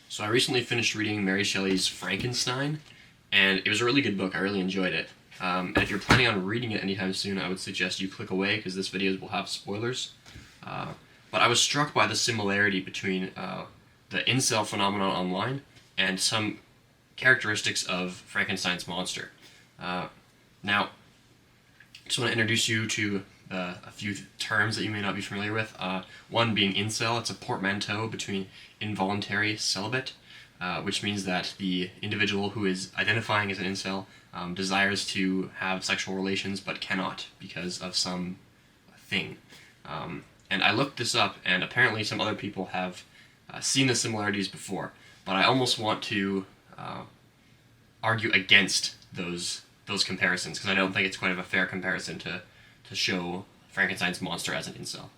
So I recently finished reading Mary Shelley's Frankenstein, and it was a really good book. I really enjoyed it. And if you're planning on reading it anytime soon, I would suggest you click away because this video will have spoilers. But I was struck by the similarity between the incel phenomenon online and some characteristics of Frankenstein's monster. Now, I just want to introduce you to a few terms that you may not be familiar with. One being incel. It's a portmanteau between involuntary celibate, which means that the individual who is identifying as an incel desires to have sexual relations but cannot because of some thing. And I looked this up, and apparently some other people have seen the similarities before, but I almost want to argue against those comparisons, because I don't think it's quite of a fair comparison to show Frankenstein's monster as an incel.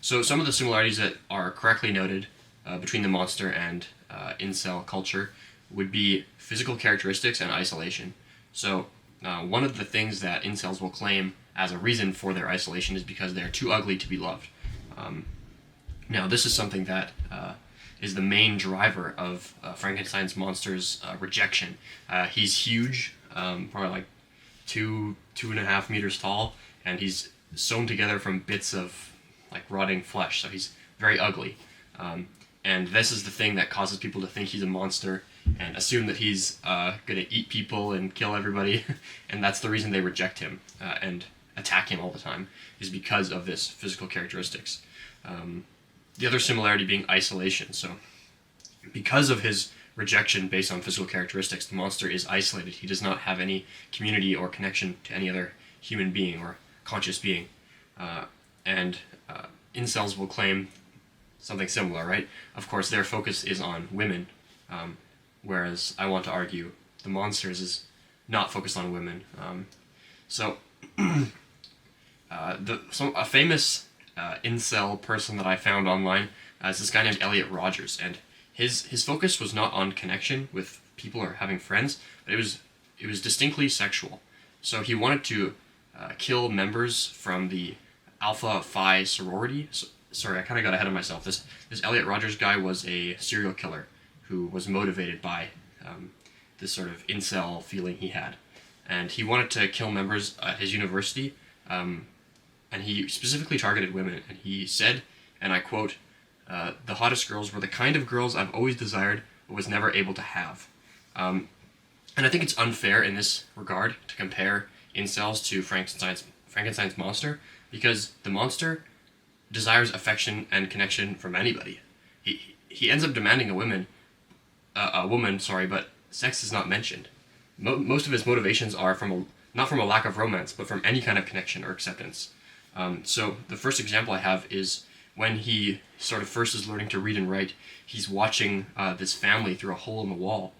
So some of the similarities that are correctly noted between the monster and incel culture would be physical characteristics and isolation. So one of the things that incels will claim as a reason for their isolation is because they're too ugly to be loved. Now this is something that is the main driver of Frankenstein's monster's rejection. He's huge, probably like 2.5 meters tall, and he's sewn together from bits of like rotting flesh, so he's very ugly. And this is the thing that causes people to think he's a monster and assume that he's gonna eat people and kill everybody, and that's the reason they reject him and attack him all the time, is because of this physical characteristics. The other similarity being isolation. So because of his rejection based on physical characteristics, the monster is isolated. He does not have any community or connection to any other human being or conscious being. And incels will claim something similar, right? Of course, their focus is on women, whereas I want to argue the monsters is not focused on women. A famous incel person that I found online is this guy named Elliot Rogers, and his focus was not on connection with people or having friends, but it was distinctly sexual. So he wanted to kill members from the Alpha Phi sorority. Sorry, I kind of got ahead of myself. This Elliot Rogers guy was a serial killer who was motivated by this sort of incel feeling he had, and he wanted to kill members at his university. And he specifically targeted women, and he said, and I quote, "The hottest girls were the kind of girls I've always desired but was never able to have." And I think it's unfair in this regard to compare incels to Frankenstein's monster, because the monster desires affection and connection from anybody. He ends up demanding a woman, but sex is not mentioned. Most of his motivations are not from a lack of romance, but from any kind of connection or acceptance. So the first example I have is when he sort of first is learning to read and write. He's watching this family through a hole in the wall,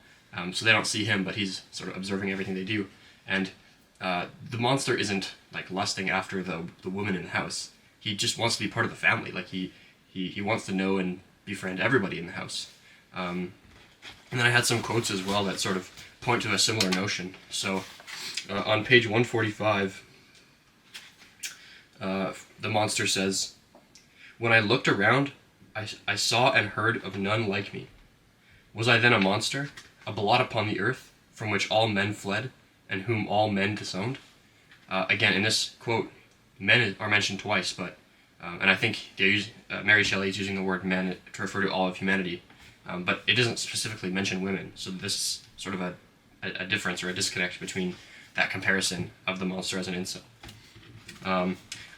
so they don't see him, but he's sort of observing everything they do. And the monster isn't like lusting after the woman in the house. He just wants to be part of the family. Like he wants to know and befriend everybody in the house. And then I had some quotes as well that sort of point to a similar notion. So on page 145, the monster says, "When I looked around, I saw and heard of none like me. Was I then a monster, a blot upon the earth, from which all men fled, and whom all men disowned?" Again, in this quote, men are mentioned twice, but and I think Mary Shelley is using the word men to refer to all of humanity, but it doesn't specifically mention women. So this is sort of a difference or a disconnect between that comparison of the monster as an incel.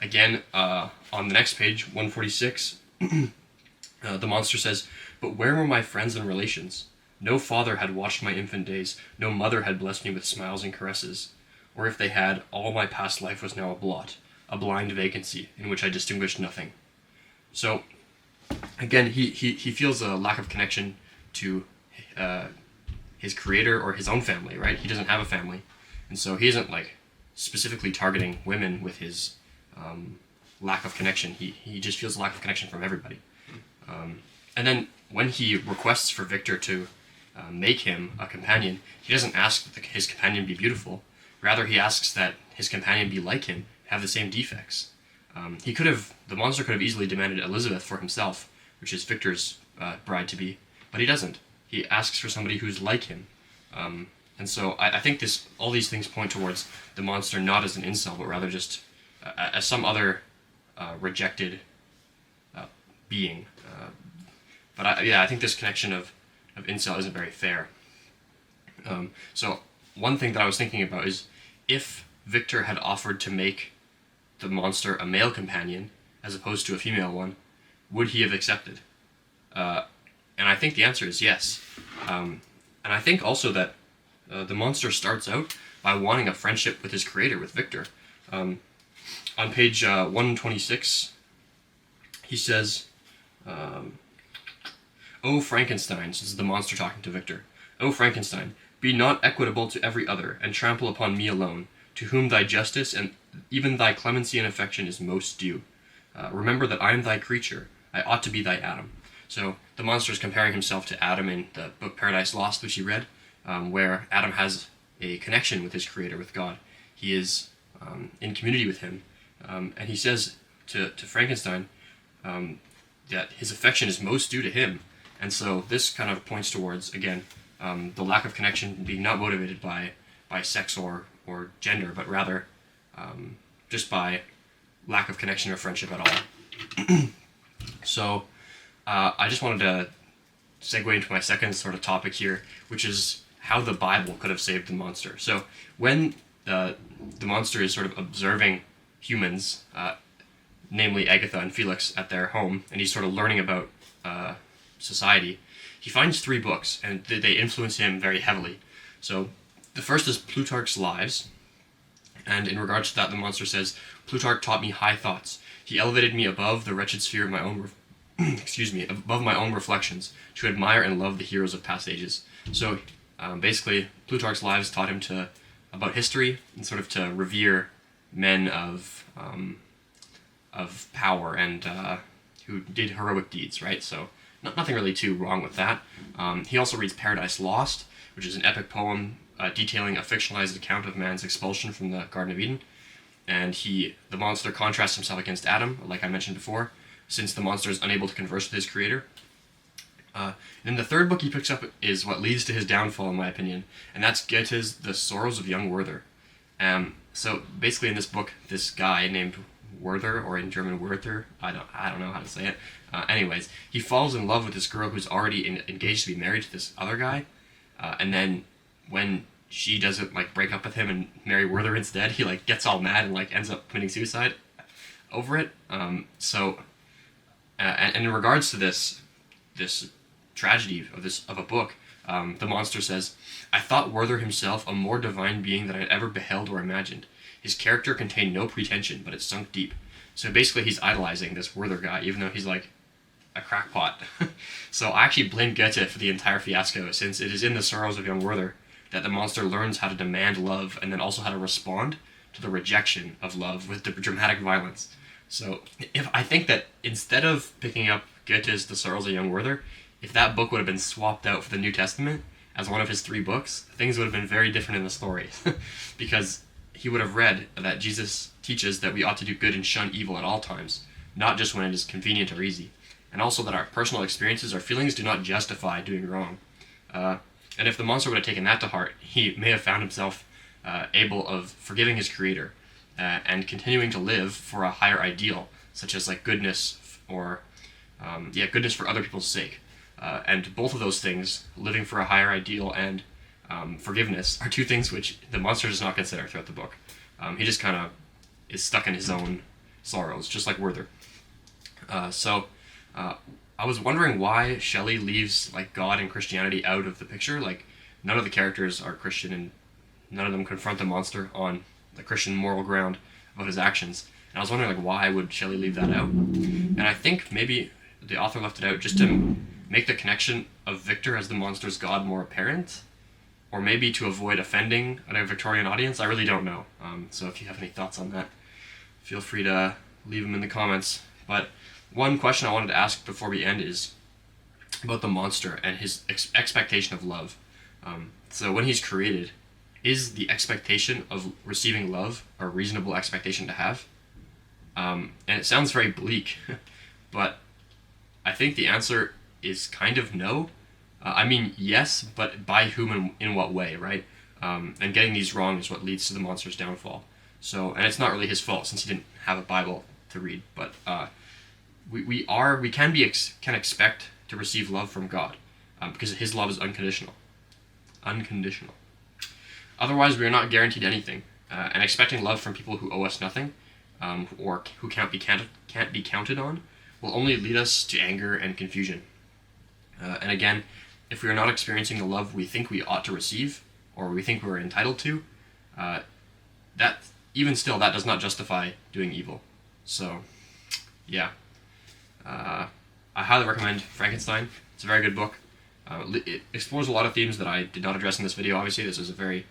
Again, on the next page, 146, the monster says, "But where were my friends and relations? No father had watched my infant days, no mother had blessed me with smiles and caresses. Or if they had, all my past life was now a blot, a blind vacancy, in which I distinguished nothing." So, again, he feels a lack of connection to his creator or his own family, right? He doesn't have a family, and so he isn't like specifically targeting women with his lack of connection. He just feels a lack of connection from everybody. And then when he requests for Victor to make him a companion, he doesn't ask that his companion be beautiful. Rather, he asks that his companion be like him, have the same defects. The monster could have easily demanded Elizabeth for himself, which is Victor's bride-to-be, but he doesn't. He asks for somebody who's like him. And so I think all these things point towards the monster not as an incel, but rather just as some other rejected being. But I think this connection of incel isn't very fair. So one thing that I was thinking about is if Victor had offered to make the monster a male companion as opposed to a female one, would he have accepted? And I think the answer is yes. And I think also that the monster starts out by wanting a friendship with his creator, with Victor. On page 126, he says, "O Frankenstein," this is the monster talking to Victor, "O Frankenstein, be not equitable to every other, and trample upon me alone, to whom thy justice and even thy clemency and affection is most due. Remember that I am thy creature, I ought to be thy Adam." So the monster is comparing himself to Adam in the book Paradise Lost, which he read, where Adam has a connection with his creator, with God. He is in community with him. And he says to Frankenstein that his affection is most due to him. And so this kind of points towards, again, the lack of connection being not motivated by sex or gender, but rather just by lack of connection or friendship at all. So I just wanted to segue into my second sort of topic here, which is how the Bible could have saved the monster. So when the monster is sort of observing humans, namely Agatha and Felix, at their home, and he's sort of learning about society, he finds 3 books, and they influence him very heavily. So the first is Plutarch's Lives, and in regards to that, the monster says, "Plutarch taught me high thoughts. He elevated me above the wretched sphere of my own above my own reflections, to admire and love the heroes of past ages." So basically, Plutarch's Lives taught him about history, and sort of to revere men of power and who did heroic deeds, right? So nothing really too wrong with that. He also reads Paradise Lost, which is an epic poem detailing a fictionalized account of man's expulsion from the Garden of Eden. And the monster contrasts himself against Adam, like I mentioned before, since the monster is unable to converse with his creator. And then the third book he picks up is what leads to his downfall, in my opinion, and that's Goethe's The Sorrows of Young Werther. So basically in this book, this guy named Werther, or in German Werther, I don't know how to say it. Anyways, he falls in love with this girl who's already engaged to be married to this other guy, and then when she doesn't break up with him and marry Werther instead, he gets all mad and ends up committing suicide over it. And in regards to this tragedy of a book, the monster says, "I thought Werther himself a more divine being than I had ever beheld or imagined. His character contained no pretension, but it sunk deep." So basically he's idolizing this Werther guy, even though he's a crackpot. So I actually blame Goethe for the entire fiasco, since it is in The Sorrows of Young Werther that the monster learns how to demand love, and then also how to respond to the rejection of love with dramatic violence. So I think that instead of picking up Goethe's The Sorrows of Young Werther, if that book would have been swapped out for the New Testament as one of his 3 books, things would have been very different in the story. Because he would have read that Jesus teaches that we ought to do good and shun evil at all times, not just when it is convenient or easy, and also that our personal experiences or feelings do not justify doing wrong. And if the monster would have taken that to heart, he may have found himself able of forgiving his creator and continuing to live for a higher ideal, such as goodness or goodness for other people's sake. And both of those things, living for a higher ideal and forgiveness, are 2 things which the monster does not consider throughout the book. He just kind of is stuck in his own sorrows, just like Werther. I was wondering why Shelley leaves God and Christianity out of the picture. None of the characters are Christian, and none of them confront the monster on the Christian moral ground about his actions. And I was wondering why would Shelley leave that out? And I think maybe the author left it out just to make the connection of Victor as the monster's god more apparent, or maybe to avoid offending a Victorian audience. I really don't know. So if you have any thoughts on that, feel free to leave them in the comments. But one question I wanted to ask before we end is about the monster and his expectation of love. So when he's created, is the expectation of receiving love a reasonable expectation to have? And it sounds very bleak, but I think the answer is kind of no. I mean, yes, but by whom and in what way, right? And getting these wrong is what leads to the monster's downfall. So, and it's not really his fault since he didn't have a Bible to read, but we can expect to receive love from God, because His love is unconditional. Unconditional. Otherwise, we are not guaranteed anything, and expecting love from people who owe us nothing, or who can't be counted on, will only lead us to anger and confusion. And again, if we are not experiencing the love we think we ought to receive, or we think we're entitled to, that even still, that does not justify doing evil. So, yeah. I highly recommend Frankenstein. It's a very good book. It explores a lot of themes that I did not address in this video. Obviously, this is a very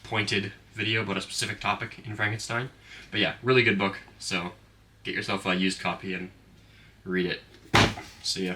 pointed video about a specific topic in Frankenstein. But yeah, really good book. So get yourself a used copy and read it. See ya.